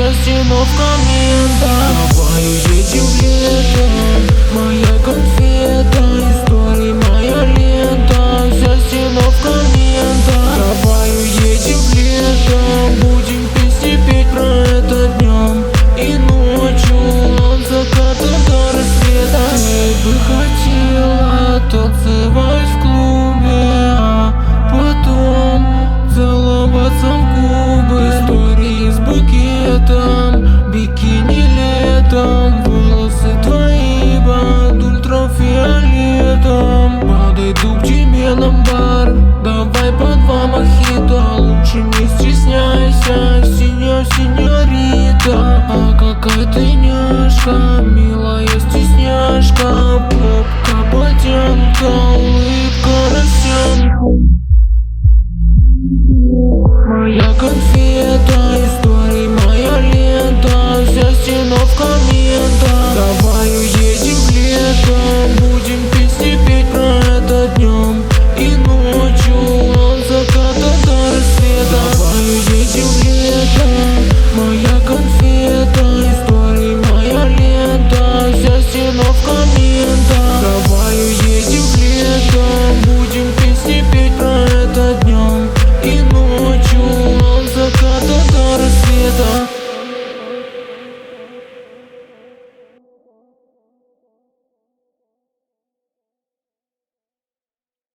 за стену в комментах. Давай уедем в лето, моя конфета, истории моя лента, за стену в комментах. Давай уедем в лето, будем песни петь про это днем и ночью, от заката до рассвета. Ты бы хотела танцевать в клубе, а потом целоваться в губы. Истории с букетом, бикини летом, волосы твои под ультрафиолетом. Подойду к тебе на бар, давай по два мохито, лучше не стесняйся, синьорита. А какая ты няшка,